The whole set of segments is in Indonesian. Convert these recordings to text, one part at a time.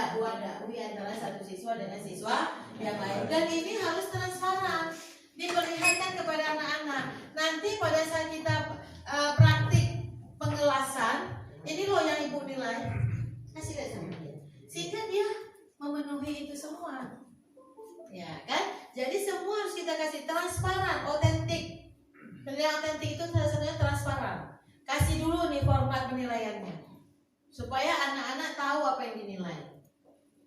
tidak uadui antara satu siswa dengan siswa yang lain. Dan ini harus transparan, diperlihatkan kepada anak-anak. Nanti pada saat kita praktik pengelasan, ini loh yang ibu nilai, kasih lihat sama dia, sehingga dia memenuhi itu semua, ya kan? Jadi semua harus kita kasih transparan, otentik. Penilaian otentik itu salah satunya transparan. Kasih dulu nih format penilaiannya, supaya anak-anak tahu apa yang dinilai.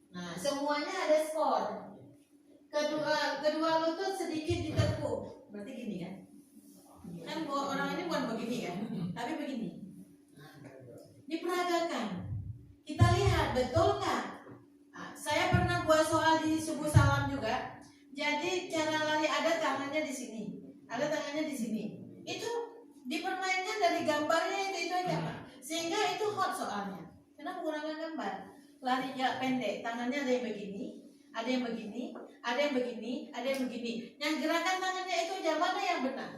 Nah, semuanya ada skor. Kedua lutut sedikit ditekuk, berarti gini kan? Kan orang ini bukan begini kan, tapi begini. Diperagakan. Kita lihat betul nggak? Nah, saya pernah buat soal di subuh salam juga. Jadi cara lari ada tangannya di sini, ada tangannya di sini. Itu dipermainkan dari gambarnya itu aja Pak. Sehingga itu hot soalnya. Karena menggunakan gambar. Lari jarak pendek, tangannya ada yang begini, ada yang begini, ada yang begini, ada yang begini. Yang gerakan tangannya itu aja, mana yang benar?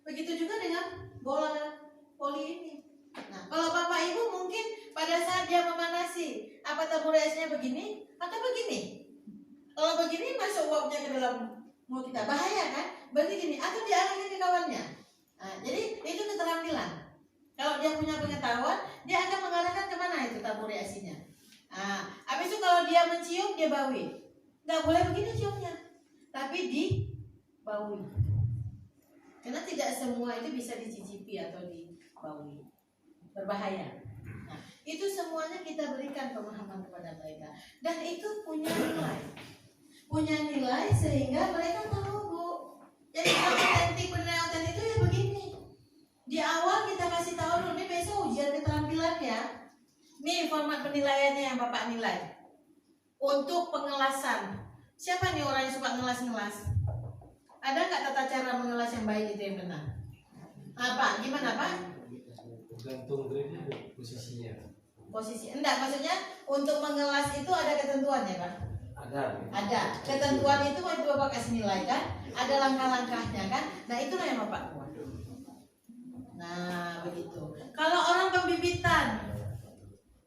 Begitu juga dengan bola voli ini. Nah, kalau Bapak Ibu mungkin pada saat dia memanasi, apa tabur esnya begini atau begini? Kalau begini masuk uapnya ke dalam mulut kita, bahaya kan? Berarti gini, atau diarahkan ke kawannya. Nah, jadi itu keterampilan. Kalau dia punya pengetahuan, dia akan mengarahkan kemana itu tabur esnya. Nah, habis itu kalau dia mencium, dia bawi. Nggak boleh begini ciumnya, tapi dibawi. Karena tidak semua itu bisa dicicipi atau dibawi. Berbahaya. Nah, itu semuanya kita berikan pemahaman kepada mereka, dan itu punya nilai sehingga mereka tahu, Bu. Jadi penilaian otentik itu ya begini. Di awal kita kasih tahu dulu, nih besok ujian keterampilan ya. Nih format penilaiannya yang Bapak nilai. Untuk pengelasan, siapa nih orang yang suka ngelas? Ada nggak tata cara mengelas yang baik itu yang benar? Apa? Gimana Pak? Gantung grade posisinya. Posisi, enggak, maksudnya untuk mengelas itu ada ketentuannya Pak? Ada. Ketentuan itu mau Bapak kasih nilai kan? Ada langkah-langkahnya kan? Nah itulah yang Bapak buat. Nah begitu. Kalau orang pembibitan,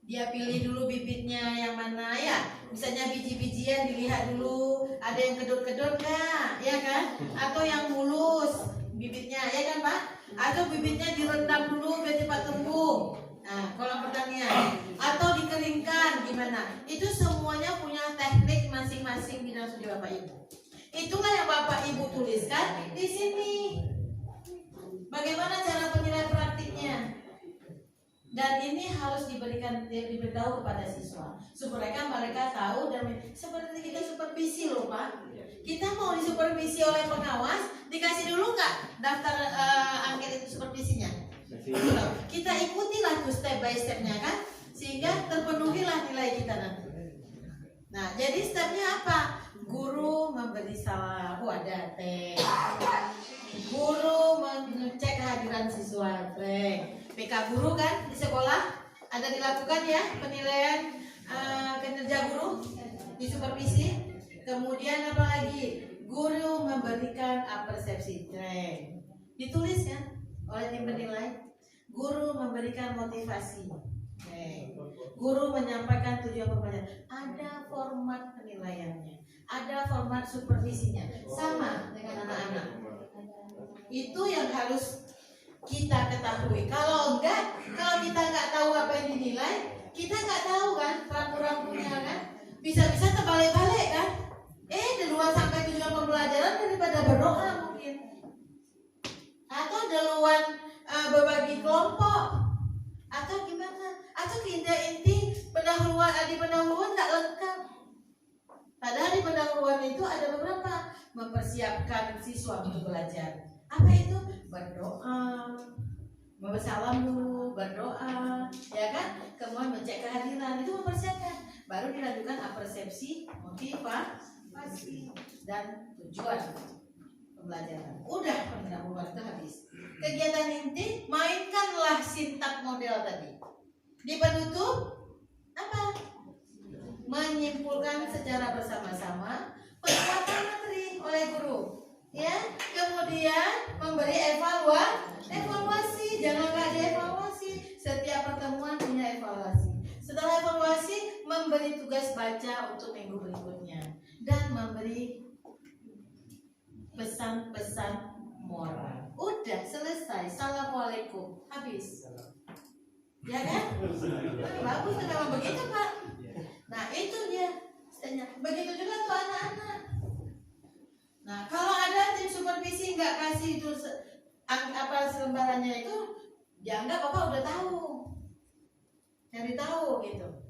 dia pilih dulu bibitnya yang mana ya. Misalnya biji-bijian dilihat dulu, ada yang kedut-kedut nggak, ya kan? Atau yang mulus bibitnya, ya kan Pak? Atau bibitnya direndam dulu biar cepat tumbuh. Nah, kolam pertanian. Atau dikeringkan gimana? Itu semuanya punya teknik masing-masing di dalam studi Bapak Ibu. Itulah yang Bapak Ibu tuliskan di sini. Bagaimana cara penilaian praktiknya? Dan ini harus diberitahu kepada siswa supaya mereka tahu, dan seperti kita supervisi loh Pak. Kita mau disupervisi oleh pengawas, dikasih dulu nggak daftar angket itu supervisinya? Kita ikutilah tuh step by stepnya kan, sehingga terpenuhilah nilai kita nanti. Nah, jadi stepnya apa? Guru memberi salam, ada teh. Guru mengecek kehadiran siswa, PK guru kan di sekolah ada dilakukan ya penilaian kinerja guru di supervisi. Kemudian apa lagi? Guru memberikan persepsi tren, ditulis ya oleh tim penilai. Guru memberikan motivasi, guru menyampaikan tujuan pembelajaran. Ada format penilaiannya, ada format supervisinya, sama dengan anak-anak. Itu yang harus kita ketahui. Kalau enggak, kalau kita nggak tahu apa yang dinilai, kita nggak tahu kan rambu-rambunya kan. Bisa-bisa terbalik-balik kan. Duluan sampai tujuan pembelajaran daripada berdoa mungkin. Atau duluan berbagi kelompok. Atau gimana? Atau tidak inti pendahuluan nggak lengkap. Padahal di pendahuluan itu ada beberapa mempersiapkan siswa untuk belajar. Apa itu? Berdoa, bersalam dulu, berdoa, ya kan? Kemudian mengecek kehadiran, itu mempersiapkan. Baru dilakukan persepsi, motivasi, dan tujuan pembelajaran. Udah pendahuluan itu habis. Kegiatan inti, mainkanlah sintak model tadi. Di penutup apa? Menyimpulkan secara bersama-sama penguatan materi oleh guru. Ya, kemudian memberi evaluasi, jangan nggak dievaluasi. Setiap pertemuan punya evaluasi. Setelah evaluasi, memberi tugas baca untuk minggu berikutnya, dan memberi pesan-pesan moral. Udah selesai. Assalamualaikum, habis. Ya kan? Bagus memang begitu Pak. Nah itu dia. Begitu juga tuh anak-anak. Nah kalau ada tim supervisi nggak kasih itu apa selembarannya itu, dianggap Bapak udah tahu, cari tahu gitu.